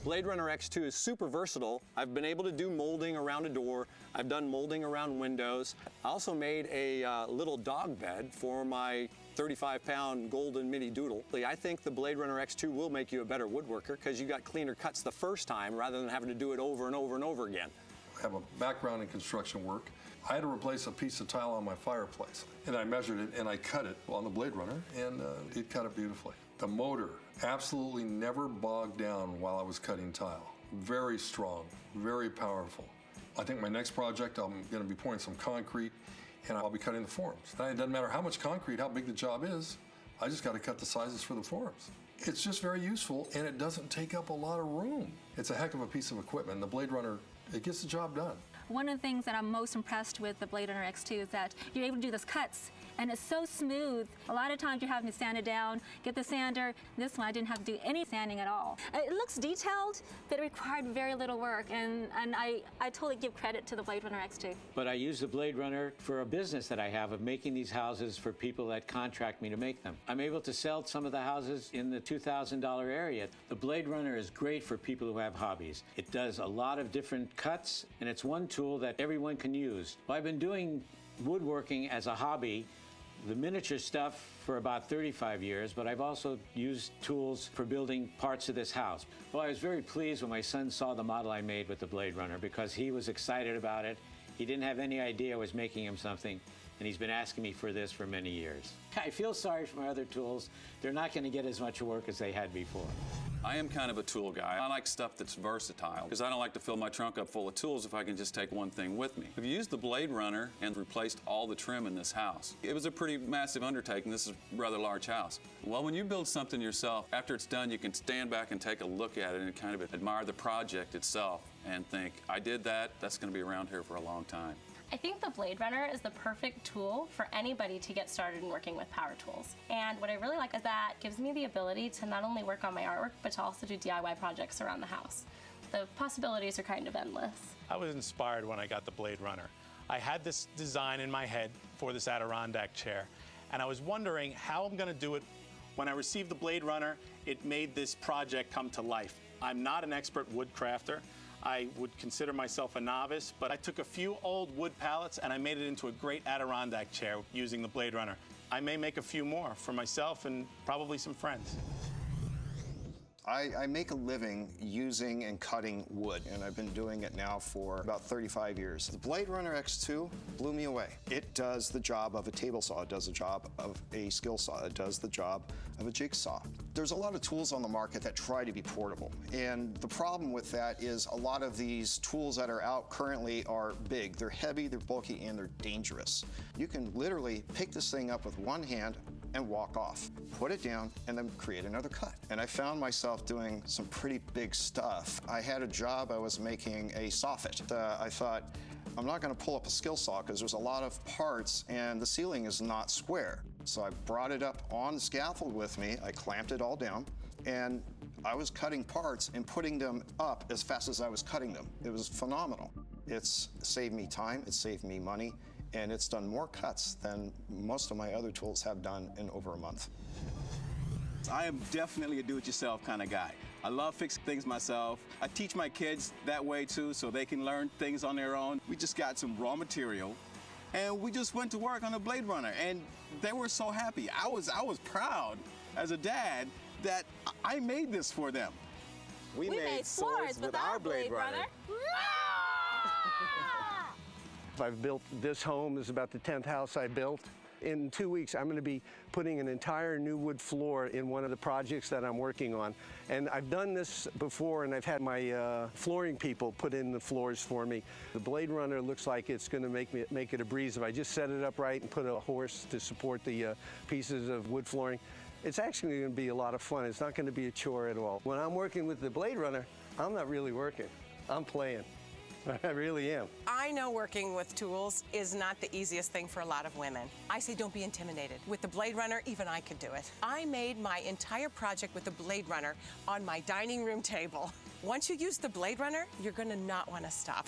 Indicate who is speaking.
Speaker 1: BladeRunner X2 is super versatile. I've been able to do molding around a door. I've done molding around windows. I also made a little dog bed for my 35-pound golden mini doodle. I think the BladeRunner X2 will make you a better woodworker because you got cleaner cuts the first time rather than having to do it over and over and over again.
Speaker 2: I have a background in construction work. I had to replace a piece of tile on my fireplace, and I measured it and I cut it on the BladeRunner, and it cut it beautifully. The motor absolutely never bogged down while I was cutting tile. Very strong, very powerful. I think my next project, I'm going to be pouring some concrete, and I'll be cutting the forms. It doesn't matter how much concrete, how big the job is, I just got to cut the sizes for the forms. It's just very useful, and it doesn't take up a lot of room. It's a heck of a piece of equipment. The BladeRunner, it gets the job done.
Speaker 3: One of the things that I'm most impressed with the BladeRunner X2 is that you're able to do those cuts, and it's so smooth. A lot of times you're having to sand it down, get the sander. This one I didn't have to do any sanding at all. It looks detailed, but it required very little work, and I totally give credit to the BladeRunner X2.
Speaker 4: But I use the BladeRunner for a business that I have of making these houses for people that contract me to make them. I'm able to sell some of the houses in the $2,000 area. The BladeRunner is great for people who have hobbies. It does a lot of different cuts, and it's one tool that everyone can use. Well, I've been doing woodworking as a hobby, the miniature stuff, for about 35 years, but I've also used tools for building parts of this house. Well, I was very pleased when my son saw the model I made with the BladeRunner because he was excited about it. He didn't have any idea I was making him something, and he's been asking me for this for many years. I feel sorry for my other tools. They're not going to get as much work as they had before.
Speaker 5: I am kind of a tool guy. I like stuff that's versatile because I don't like to fill my trunk up full of tools if I can just take one thing with me. I've used the BladeRunner and replaced all the trim in this house. It was a pretty massive undertaking. This is a rather large house. Well, when you build something yourself, after it's done, you can stand back and take a look at it and kind of admire the project itself and think, I did that, that's going to be around here for a long time.
Speaker 6: I think the BladeRunner is the perfect tool for anybody to get started in working with power tools. And what I really like is that it gives me the ability to not only work on my artwork, but to also do DIY projects around the house. The possibilities are kind of endless.
Speaker 7: I was inspired when I got the BladeRunner. I had this design in my head for this Adirondack chair, and I was wondering how I'm going to do it. When I received the BladeRunner, it made this project come to life. I'm not an expert wood crafter. I would consider myself a novice, but I took a few old wood pallets and I made it into a great Adirondack chair using the BladeRunner. I may make a few more for myself and probably some friends.
Speaker 8: I make a living using and cutting wood, and I've been doing it now for about 35 years. The BladeRunner X2 blew me away. It does the job of a table saw, it does the job of a skill saw, it does the job of a jigsaw. There's a lot of tools on the market that try to be portable, and the problem with that is a lot of these tools that are out currently are big. They're heavy, they're bulky, and they're dangerous. You can literally pick this thing up with one hand and walk off, put it down, and then create another cut. And I found myself doing some pretty big stuff. I had a job, I was making a soffit. I thought, I'm not gonna pull up a skill saw because there's a lot of parts and the ceiling is not square. So I brought it up on the scaffold with me, I clamped it all down, and I was cutting parts and putting them up as fast as I was cutting them. It was phenomenal. It's saved me time, it saved me money, and it's done more cuts than most of my other tools have done in over a month.
Speaker 9: I am definitely a do-it-yourself kind of guy. I love fixing things myself. I teach my kids that way too, so they can learn things on their own. We just got some raw material, and we just went to work on a BladeRunner, and they were so happy. I was proud as a dad that I made this for them.
Speaker 3: We made swords with our BladeRunner.
Speaker 10: I've built this home. This is about the 10th house I built. In 2 weeks, I'm going to be putting an entire new wood floor in one of the projects that I'm working on. And I've done this before, and I've had my flooring people put in the floors for me. The BladeRunner looks like it's going to make it a breeze. If I just set it up right and put a horse to support the pieces of wood flooring, it's actually going to be a lot of fun. It's not going to be a chore at all. When I'm working with the BladeRunner, I'm not really working. I'm playing. I really am.
Speaker 11: I know working with tools is not the easiest thing for a lot of women. I say don't be intimidated. With the BladeRunner, even I could do it. I made my entire project with the BladeRunner on my dining room table. Once you use the BladeRunner, you're gonna not want to stop.